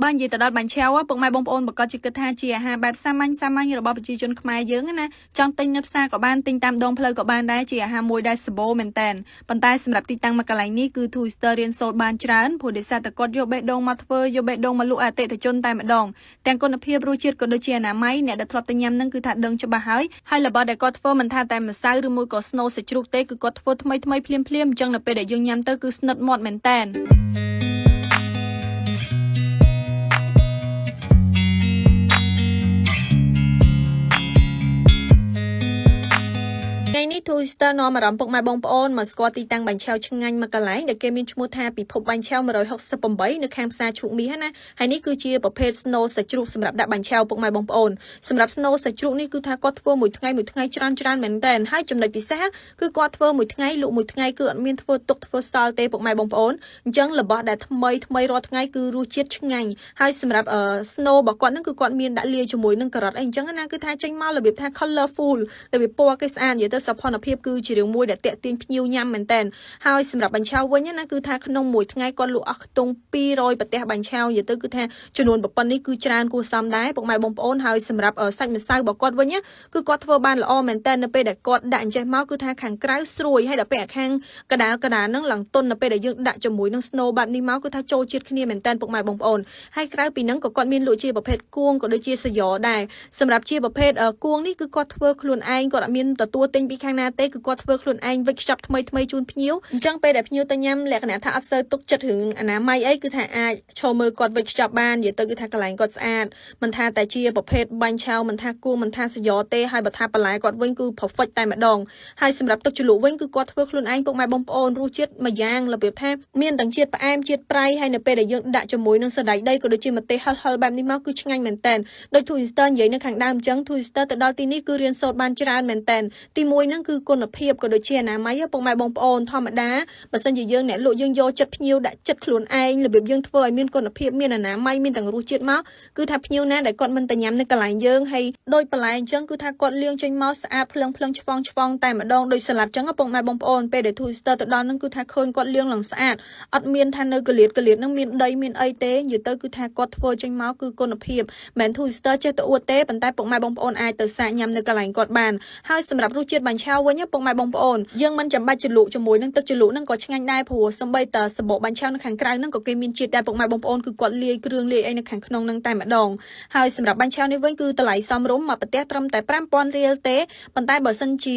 បាននិយាយទៅដល់បាញ់ឆាវពុកម៉ែបងប្អូនប្រកាសជាគិតថាជាអាហារបែបសាមញ្ញរបស់ប្រជាជនខ្មែរយើងណាចង់ទិញនៅផ្សារក៏បានទិញតាមដងផ្លូវក៏បានដែរជាអាហារមួយដែលសម្បូរមែនតែនប៉ុន្តែសម្រាប់ទីតាំងមកកន្លែងនេះគឺ Twister រៀនសូត្របានច្រើនព្រោះដោយសារតែគាត់យកបេះដូងមកធ្វើយកបេះដូងមកលក់អតិថិជនតែម្ដងទាំងគុណភាពរសជាតិក៏ដូចជាអនាម័យអ្នកដែលធ្លាប់ទៅញ៉ាំនឹងគឺថាដឹងច្បាស់ហើយរបស់ដែលគាត់ធ្វើមិនថាតែម្សៅឬមួយក៏ស្នូលសាច់ជ្រូកទេគឺគាត់ធ្វើថ្មីភ្លាមៗអញ្ចឹងនៅពេលដែលយើងញ៉ាំទៅគឺស្និទ្ធមាត់មែនតែនថ្ងៃនេះ Twister នាំអារម្មណ៍ពុកម៉ែបងប្អូនមកស្គាល់ទីតាំងបាញ់ឆាវឆ្ងាញ់មួយកន្លែងដែលគេមានឈ្មោះថាពិភពបាញ់ឆាវ168នៅខាងផ្សារឈូកមាសណាហើយនេះគឺជាប្រភេទ Snow សាច់ជ្រូកសម្រាប់ដាក់បាញ់ឆាវពុកម៉ែបងប្អូនសម្រាប់ Snow សាច់ជ្រូកនេះគឺថាគាត់ធ្វើមួយថ្ងៃច្រើនមែនតើហើយចំណុចពិសេសគឺគាត់ធ្វើមួយថ្ងៃលក់មួយថ្ងៃគឺអត់មានធ្វើទុកធ្វើសល់ទេពុកម៉ែបងប្អូនអញ្ចឹងរបស់ដែលថ្មីរាល់ថ្ងៃគឺរសជាតិឆ្ងាញ់ហើយសម្រាប់ Snow របស់គាត់ហ្នឹងគឺគាត់មានដាក់លាយជាមួយនឹងការ៉ុតអីអញ្ចឹងណាគឺថាចេញមករបៀបថា colorful របៀបពណ៌គេស្អាតនិយាយទៅសោភ័ណភាពគឺជារឿងមួយដែលតាក់ទាញភ្ញៀវញ៉ាំមែនតើហើយសម្រាប់បាញ់ឆាវវិញណាគឺថាក្នុងមួយថ្ងៃគាត់លក់អស់ខ្ទង់200ប្រទេសបាញ់ឆាវនិយាយទៅគឺថាចំនួនប៉ុណ្ណេះគឺច្រើនគួរសមដែរពុកម៉ែបងប្អូនហើយសម្រាប់សាច់ម្សៅរបស់គាត់វិញគឺគាត់ធ្វើបានល្អមែនតើនៅពេលដែលគាត់ដាក់អញ្ចេះមកគឺថាខាងក្រៅស្រួយហើយដល់ពេលខាងកដាលហ្នឹងឡើងទន់នៅពេលដែលយើងដាក់ជាមួយនឹង Snow បែបនេះមកគឺថាចូលជាតិគ្នាមែនតើពុកម៉ែបងប្អូនហើយក្រៅពីហ្នឹងក៏គាត់មានលក់ជាប្រភេទគួងក៏ដូចជាសយ៉ដែរសម្រាប់ជាប្រភេទគួងនេះគឺគាត់ធ្វើខ្លួនឯងគាត់អត់មានទទួលទិញពីខាងណាទេគឺគាត់ធ្វើខ្លួនឯងវិចខ្ចប់ថ្មីជូនភ្ញៀវអញ្ចឹងពេលដែលភ្ញៀវទៅញ៉ាំលក្ខណៈថាអត់សូវទុកចិត្តរឿងអនាម័យអីគឺថាអាចចូលមើលគាត់វិចខ្ចប់បាននិយាយទៅគឺថាកន្លែងគាត់ស្អាតមិនថាតែជាប្រភេទបាញ់ឆាវមិនថាគួងមិនថាសយ៉ទេហើយបើថាបន្លែគាត់វិញគឺ perfect តែម្ដងហើយសម្រាប់ទឹកជ្រលក់វិញគឺគាត់ធ្វើខ្លួនឯងពុកម៉ែបងប្អូនរសជាតិមួយយ៉ាងរបៀបថាមានទាំងជាតិផ្អែមជាតិប្រៃហើយនៅពេលដែលយើងដាក់ជាមួយនឹងសណ្តែកដីក៏ដូចជាម្ទេសហិលបែបនេះមកគឺឆ្ងាញ់មែនតើដោយ Twister និយាយនៅខាងដើមអញ្ចឹង Twister ទៅដល់ទីនេះគឺរៀនសូត្របានច្រើនមែនតើទី1ហ្នឹងគឺគុណភាពក៏ដូចជាអនាម័យពុកម៉ែបងប្អូនធម្មតាបើសិនជាយើងអ្នកលក់យើងយកចិត្តភ្ញៀវដាក់ចិត្តខ្លួនឯងរបៀបយើងធ្វើឲ្យមានគុណភាពមានអនាម័យមានទាំងរសជាតិមកគឺថាភ្ញៀវណាដែលគាត់មិនទៅញ៉ាំនៅកន្លែងយើងហើយដោយបន្លែអញ្ចឹងគឺថាគាត់លាងចេញមកស្អាតភ្លឹងឆ្វងតែម្ដងដោយសាឡាត់អញ្ចឹងពុកម៉ែបងប្អូនពេលដែល Twister ទៅដល់ហ្នឹងគឺថាឃើញគាត់លាងឡើងស្អាតអត់មានថានៅកលៀតហ្នឹងមានដីមានអីទេនិយាយទៅគឺថាគាត់ធ្វើចេញមកគឺគុណភាពមិន Twister ចេះទៅអួតទេប៉ុន្តែពុកម៉ែបងប្អូនអាចទៅសាកញ៉ាំនៅកន្លែងគាត់បានហើយសម្រាប់រសជាតិបាញ់ឆាវវិញពុកម៉ែបងប្អូនយើងមិនចាំបាច់ជ្រលក់ជាមួយនឹងទឹកជ្រលក់ហ្នឹងក៏ឆ្ងាញ់ដែរព្រោះសំបីតសបកបាញ់ឆាវនៅខាងក្រៅហ្នឹងក៏គេមានជាតិដែរពុកម៉ែបងប្អូនគឺគាត់លាយគ្រឿងលាយអីនៅខាងក្នុងហ្នឹងតែម្ដងហើយសម្រាប់បាញ់ឆាវនេះវិញគឺតម្លៃសមរម្យមកប្រទេសត្រឹមតែ 5000 រៀលទេប៉ុន្តែបើសិនជា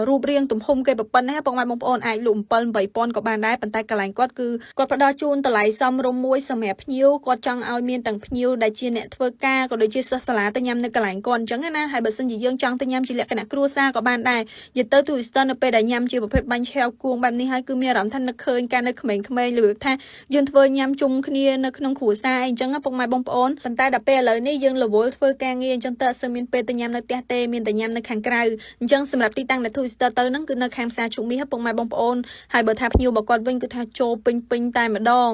រូបរាងទំហំគេប៉ុណ្ណេះពុកម៉ែបងប្អូនអាចលក់ 7-8000 ក៏បានដែរប៉ុន្តែកន្លែងគាត់គឺគាត់ផ្ដល់ជូនតម្លៃសមរម្យមួយសម្រាប់ភ្ញៀវគាត់ចង់ឲ្យមានទាំងភ្ញៀវដែលជាអ្នកធ្វើការក៏ដូចជាសិស្សសាលាទៅញ៉ាំនៅកន្លែងគាត់អញ្ចឹងណាហើយបើសិនជាយើងចង់ទៅញ៉ាំជាលក្ខណៈគ្រួសារក៏បានដែរនិយាយទៅ Twister នៅពេលដែលញ៉ាំជាប្រភេទបាញ់ឆាវគួងបែបនេះហើយគឺមានអារម្មណ៍ថានឹកឃើញការនៅក្មេងៗរបៀបថាយើងធ្វើញ៉ាំជុំគ្នានៅក្នុងគ្រួសារអីអញ្ចឹងពុកម៉ែបងប្អូនប៉ុន្តែដល់ពេលឥឡូវនេះយើងរវល់ធ្វើការងារអញ្ចឹងតើអត់សូវមានពេលទៅញ៉ាំនៅផ្ទះទេមានតែញ៉ាំនៅខាងក្រៅអញ្ចឹងសម្រាប់ទីតាំងដែល Twister ទៅហ្នឹងគឺនៅខាងផ្សារឈូកមាសពុកម៉ែបងប្អូនហើយបើថាភ្ញៀវរបស់គាត់វិញគឺថាចូលពេញតែម្ដង